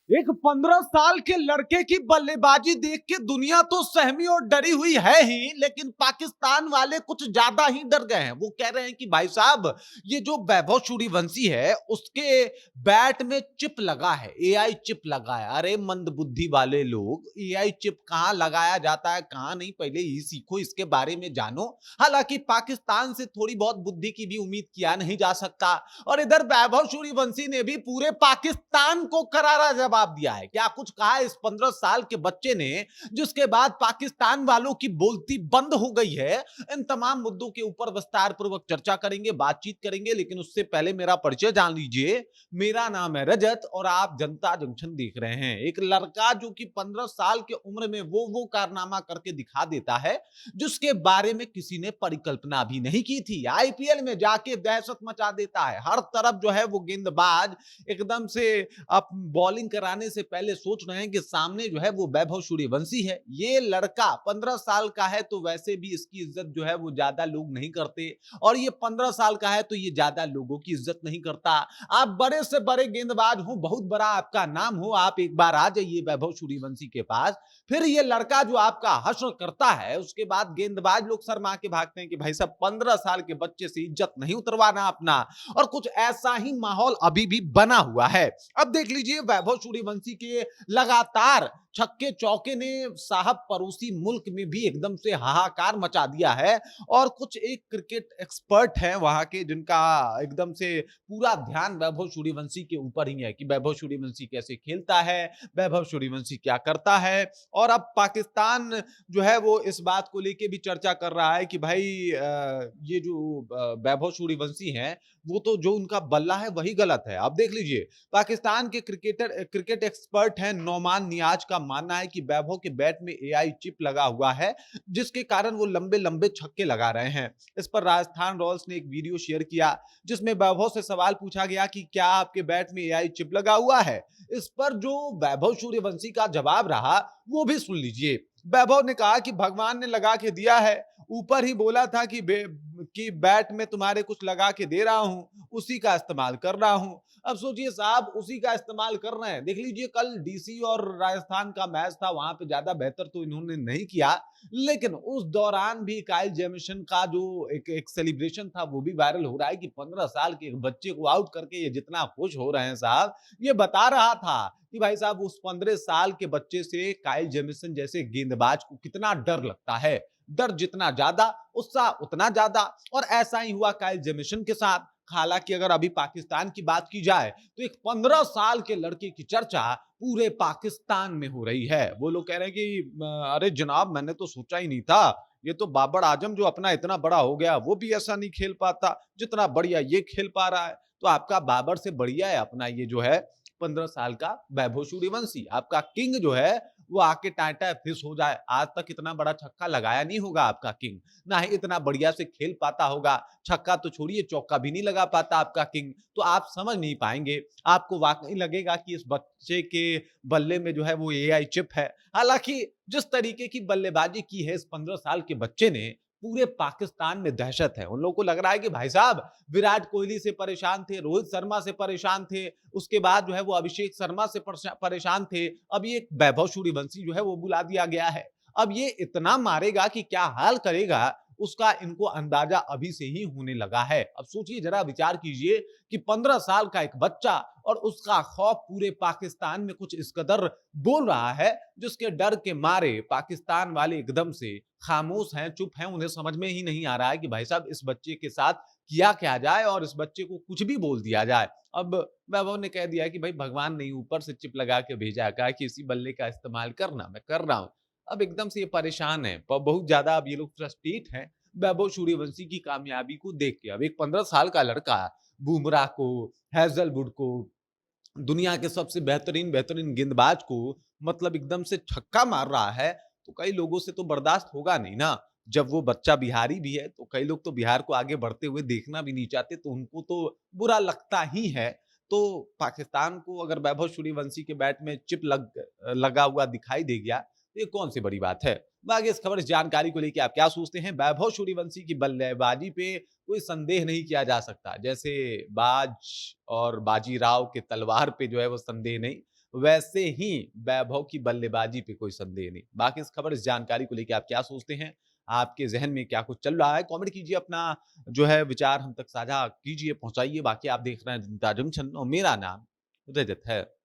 एक 15 साल के लड़के की बल्लेबाजी देख के दुनिया तो सहमी और डरी हुई है ही, लेकिन पाकिस्तान वाले कुछ ज्यादा ही डर गए हैं। वो कह रहे हैं कि भाई साहब, ये जो वैभव सूर्यवंशी है उसके बैट में चिप लगा है, एआई चिप लगा है। अरे मंदबुद्धि वाले लोग, एआई चिप कहां लगाया जाता है कहां नहीं, पहले ही सीखो, इसके बारे में जानो। हालांकि पाकिस्तान से थोड़ी बहुत बुद्धि की भी उम्मीद किया नहीं जा सकता। और इधर वैभव सूर्यवंशी ने भी पूरे पाकिस्तान को करारा जवाब दिया है। क्या कुछ कहा है इस 15 साल के बच्चे ने, जिसके बाद पाकिस्तान वालों की बोलती बंद हो गई है। इन तमाम मुद्दों के ऊपर विस्तार पूर्वक चर्चा करेंगे, बातचीत करेंगे, लेकिन उससे पहले मेरा परिचय जान लीजिए। मेरा नाम है रजत और आप जनता जंक्शन देख रहे हैं। एक लड़का जो कि 15 साल की उम्र में वो कारनामा करके दिखा देता है जिसके बारे में किसी ने परिकल्पना भी नहीं की थी। आईपीएल में जाके दहशत मचा देता है। हर तरफ जो है वो गेंदबाज एकदम से अब बॉलिंग कराने से पहले सोच रहे हैं कि सामने जो है वो वैभव सूर्यवंशी है। ये लड़का 15 साल का है तो वैसे भी इसकी इज्जत जो है वो ज्यादा लोग नहीं करते, और ये 15 साल का है तो ये ज्यादा लोगों की इज्जत नहीं करता। आप बड़े से बड़े गेंदबाज हो, बहुत बड़ा आपका नाम हो, आप एक बार आ जाइए वैभव सूर्यवंशी के पास, फिर ये लड़का जो आपका हश्र करता है उसके बाद गेंदबाज लोग शर्मा के भागते हैं कि भाई साहब 15 साल के बच्चे से इज्जत नहीं उतरवाना अपना। और कुछ ऐसा ही माहौल अभी भी बना हुआ है। अब देख लीजिए, वैभव सूर्यवंशी के लगातार छक्के चौके ने साहब पड़ोसी मुल्क में भी एकदम से हाहाकार मचा दिया है। और कुछ एक क्रिकेट एक्सपर्ट हैं वहां के, जिनका एकदम से पूरा ध्यान वैभव सूर्यवंशी के ऊपर ही है कि वैभव सूर्यवंशी कैसे खेलता है, वैभव सूर्यवंशी क्या करता है। और अब पाकिस्तान जो है वो इस बात को लेके भी चर्चा कर रहा है कि भाई ये जो वैभव सूर्यवंशी हैं, वो तो जो उनका बल्ला है वही गलत है। अब देख लीजिए, पाकिस्तान के क्रिकेट एक्सपर्ट हैं नौमान नियाज का मानना है कि वैभव के बैट में एआई चिप लगा हुआ है, जिसके कारण वो लंबे लंबे छक्के लगा रहे हैं। इस पर राजस्थान रॉयल्स ने एक वीडियो शेयर किया जिसमें वैभव से सवाल पूछा गया कि क्या आपके बैट में एआई चिप लगा हुआ है। इस पर जो वैभव सूर्यवंशी का जवाब रहा वो भी सुन लीजिए। वैभव ने कहा कि भगवान ने लगा के दिया है, ऊपर ही बोला था कि बैट में तुम्हारे कुछ लगा के दे रहा हूं, उसी का इस्तेमाल कर रहा हूं। अब सोचिए साहब, उसी का इस्तेमाल कर रहे हैं। देख लीजिए, कल डीसी और राजस्थान का मैच था, वहां पे ज्यादा बेहतर तो इन्होंने नहीं किया, लेकिन उस दौरान भी काइल जेमिसन का जो एक सेलिब्रेशन था वो भी वायरल हो रहा है कि 15 साल के बच्चे को आउट करके ये जितना खुश हो रहे हैं साहब, ये बता रहा था कि भाई साहब उस 15 साल के बच्चे से काइल जेमिसन जैसे गेंदबाज को कितना डर लगता है। डर जितना ज्यादा, उत्साह उतना ज्यादा। और ऐसा ही हुआ काइल जेमिसन के साथ। हालांकि अगर अभी पाकिस्तान की बात की जाए तो एक 15 साल के लड़के की चर्चा पूरे पाकिस्तान में हो रही है। वो लोग कह रहे हैं कि अरे जनाब, मैंने तो सोचा ही नहीं था, ये तो बाबर आजम जो अपना इतना बड़ा हो गया वो भी ऐसा नहीं खेल पाता जितना बढ़िया ये खेल पा रहा है। तो आपका बाबर से बढ़िया है अपना ये जो है 15 साल का वैभव सूर्यवंशी। आपका किंग जो है वो आके टाटा फिश हो जाए। आज तक इतना बड़ा छक्का लगाया नहीं होगा आपका किंग, ना ही इतना बढ़िया से खेल पाता होगा। छक्का तो छोड़िए, चौका भी नहीं लगा पाता आपका किंग। तो आप समझ नहीं पाएंगे। आपको वाकई लगेगा कि इस बच्चे के बल्ले में जो है वो एआई चिप है। हालांकि जिस तरीके की बल्लेबाजी की है इस 15 साल के बच्चे ने, पूरे पाकिस्तान में दहशत है। उन लोगों को लग रहा है कि भाई साहब विराट कोहली से परेशान थे, रोहित शर्मा से परेशान थे, उसके बाद जो है वो अभिषेक शर्मा से परेशान थे, अब ये वैभव सूर्यवंशी जो है वो बुला दिया गया है। अब ये इतना मारेगा कि क्या हाल करेगा, उसका इनको अंदाजा अभी से ही होने लगा है। अब सोचिए जरा, विचार कीजिए कि 15 साल का एक बच्चा और उसका खौफ पूरे पाकिस्तान में कुछ इस कदर बोल रहा है, जिसके डर के मारे पाकिस्तान वाले एकदम से खामोश हैं, चुप हैं। उन्हें समझ में ही नहीं आ रहा है कि भाई साहब इस बच्चे के साथ किया क्या जाए और इस बच्चे को कुछ भी बोल दिया जाए। अब वैभव ने कह दिया कि भाई भगवान ने ऊपर से चिप लगा के भेजा, कहा कि इसी बल्ले का इस्तेमाल करना, मैं कर रहा हूं। अब एकदम से ये परेशान है, बहुत ज्यादा अब ये लोग फ्रस्ट्रेट हैं वैभव सूर्यवंशी की कामयाबी को देख के। अब एक 15 साल का लड़का बुमराह को, हैजलवुड को, दुनिया के सबसे बेहतरीन बेहतरीन गेंदबाज को मतलब एकदम से छक्का मार रहा है, तो कई लोगों से तो बर्दाश्त होगा नहीं ना। जब वो बच्चा बिहारी भी है तो कई लोग तो बिहार को आगे बढ़ते हुए देखना भी नहीं चाहते, तो उनको तो बुरा लगता ही है। तो पाकिस्तान को अगर वैभव सूर्यवंशी के बैट में चिप लगा हुआ दिखाई दे गया तो ये कौन सी बड़ी बात है। बाकी इस खबर, इस जानकारी को लेकर आप क्या सोचते हैं? वैभव सूर्यवंशी की बल्लेबाजी पे कोई संदेह नहीं किया जा सकता, जैसे बाज और बाजीराव के तलवार पे जो है वो संदेह नहीं, वैसे ही वैभव की बल्लेबाजी पे कोई संदेह नहीं। बाकी इस खबर, इस जानकारी को लेके आप क्या सोचते हैं? आपके ज़हन में क्या कुछ चल रहा है? कमेंट कीजिए, अपना जो है विचार हम तक साझा कीजिए, पहुँचाइए। बाकी आप देख रहे हैं जनता जंक्शन और मेरा नाम रजत है।